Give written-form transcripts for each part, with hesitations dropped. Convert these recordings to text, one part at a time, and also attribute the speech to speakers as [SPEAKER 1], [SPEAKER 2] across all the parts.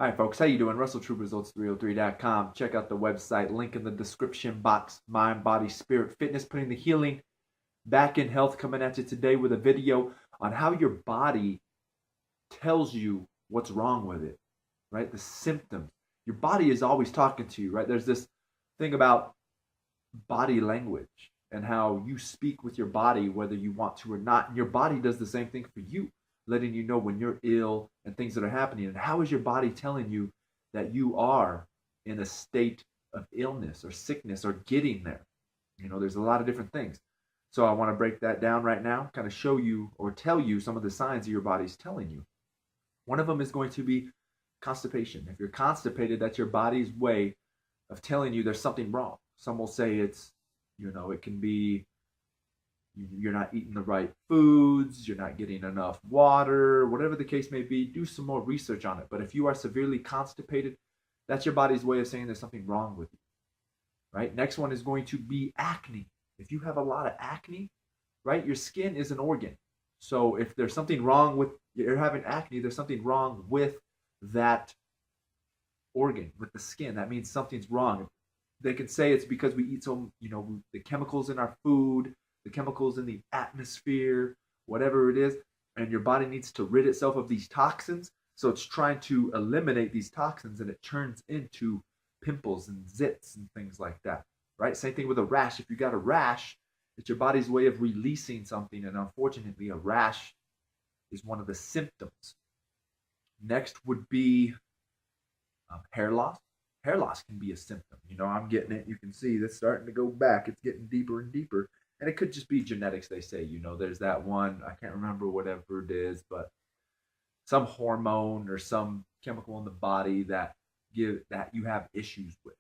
[SPEAKER 1] All right, folks, how you doing? RussellTroopResults303.com. Check out the website, link in the description box. Mind, body, spirit, fitness, putting the healing back in health. Coming at you today with a video on how your body tells you what's wrong with it, right? The symptoms. Your body is always talking to you, right? There's this thing about body language and how you speak with your body, whether you want to or not. And your body does the same thing for you, letting you know when you're ill and things that are happening. And how is your body telling you that you are in a state of illness or sickness or getting there? You know, there's a lot of different things. So I want to break that down right now, kind of show you or tell you some of the signs that your body's telling you. One of them is going to be constipation. If you're constipated, that's your body's way of telling you there's something wrong. Some will say it's, it can be you're not eating the right foods, you're not getting enough water, whatever the case may be. Do some more research on it. But if you are severely constipated, that's your body's way of saying there's something wrong with you, right? Next one is going to be acne. If you have a lot of acne, right, your skin is an organ. So if there's something wrong with you're having acne, there's something wrong with that organ, with the skin. That means something's wrong. They can say it's because we eat the chemicals in our food, the chemicals in the atmosphere, whatever it is, and your body needs to rid itself of these toxins. So it's trying to eliminate these toxins, and it turns into pimples and zits and things like that, right? Same thing with a rash. If you got a rash, it's your body's way of releasing something, and unfortunately, a rash is one of the symptoms. Next would be hair loss. Hair loss can be a symptom. I'm getting it. You can see that's starting to go back. It's getting deeper and deeper. And it could just be genetics, they say. There's that one, I can't remember whatever it is, but some hormone or some chemical in the body that you have issues with.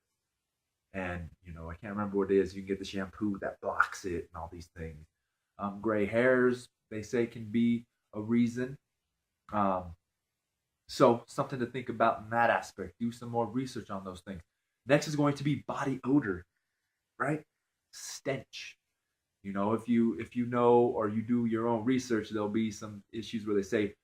[SPEAKER 1] And, I can't remember what it is. You can get the shampoo that blocks it and all these things. Gray hairs, they say, can be a reason. So something to think about in that aspect. Do some more research on those things. Next is going to be body odor, right? Stench. If you know or you do your own research, there'll be some issues where they say,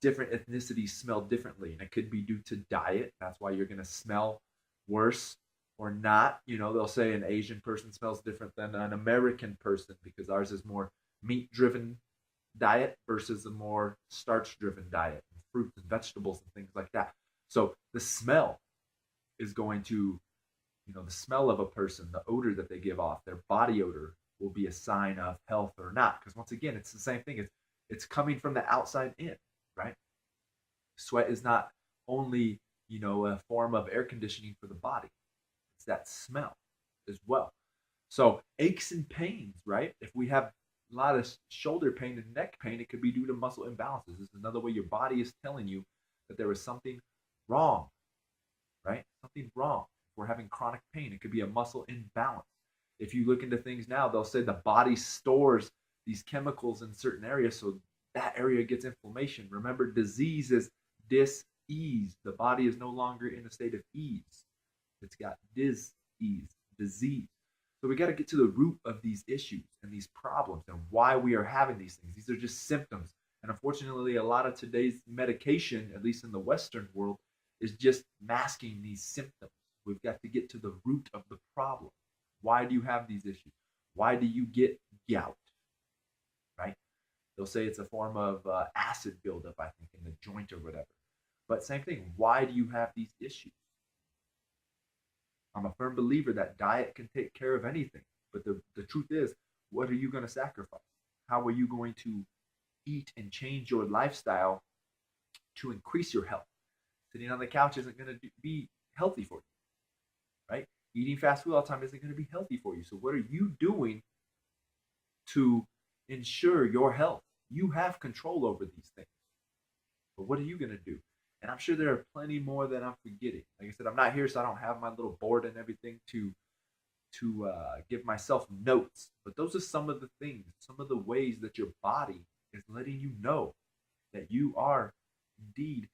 [SPEAKER 1] different ethnicities smell differently, and it could be due to diet. That's why you're gonna smell worse or not. They'll say an Asian person smells different than an American person because ours is more meat-driven diet versus a more starch-driven diet, fruits and vegetables and things like that. So the smell is going to, the smell of a person, the odor that they give off, their body odor will be a sign of health or not. Because once again, it's the same thing. It's coming from the outside in, right? Sweat is not only, a form of air conditioning for the body. It's that smell as well. So aches and pains, right? If we have a lot of shoulder pain and neck pain, it could be due to muscle imbalances. This is another way your body is telling you that there is something wrong, right? Something wrong. If we're having chronic pain, it could be a muscle imbalance. If you look into things now, they'll say the body stores these chemicals in certain areas, so that area gets inflammation. Remember, disease is dis-ease. The body is no longer in a state of ease. It's got dis-ease, disease. So we got to get to the root of these issues and these problems and why we are having these things. These are just symptoms. And unfortunately, a lot of today's medication, at least in the Western world, is just masking these symptoms. We've got to get to the root of the problem. Why do you have these issues? Why do you get gout? Right? They'll say it's a form of acid buildup, I think, in the joint or whatever. But same thing. Why do you have these issues? I'm a firm believer that diet can take care of anything. But the truth is, what are you going to sacrifice? How are you going to eat and change your lifestyle to increase your health? Sitting on the couch isn't going to be healthy for you, right? Eating fast food all the time isn't going to be healthy for you. So what are you doing to ensure your health? You have control over these things. But what are you going to do? And I'm sure there are plenty more that I'm forgetting. Like I said, I'm not here, so I don't have my little board and everything to give myself notes. But those are some of the things, some of the ways that your body is letting you know that you are indeed,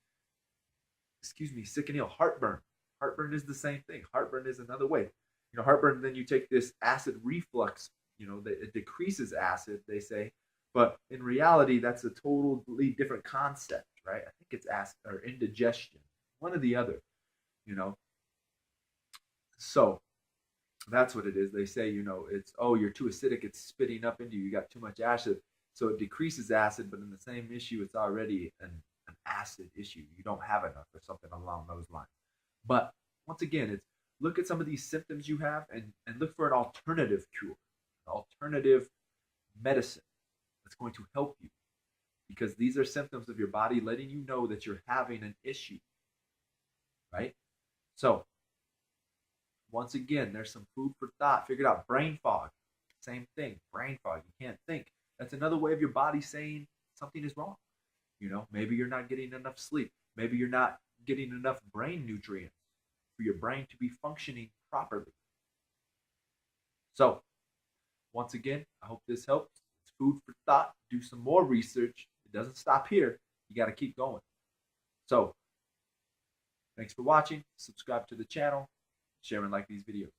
[SPEAKER 1] sick and ill. Heartburn. Heartburn is the same thing. Heartburn is another way. Heartburn, then you take this acid reflux, it decreases acid, they say. But in reality, that's a totally different concept, right? I think it's acid or indigestion. One or the other, you know. So that's what it is. They say, it's, oh, you're too acidic, it's spitting up into you, you got too much acid. So it decreases acid, but in the same issue, it's already an acid issue. You don't have enough or something along those lines. But once again, it's look at some of these symptoms you have and look for an alternative cure, an alternative medicine that's going to help you. Because these are symptoms of your body letting you know that you're having an issue, right? So once again, there's some food for thought. Figure it out. Brain fog, same thing. Brain fog, you can't think. That's another way of your body saying something is wrong. Maybe you're not getting enough sleep. Maybe you're not getting enough brain nutrients for your brain to be functioning properly. So, once again, I hope this helps. It's food for thought. Do some more research. It doesn't stop here. You got to keep going. So, thanks for watching. Subscribe to the channel. Share and like these videos.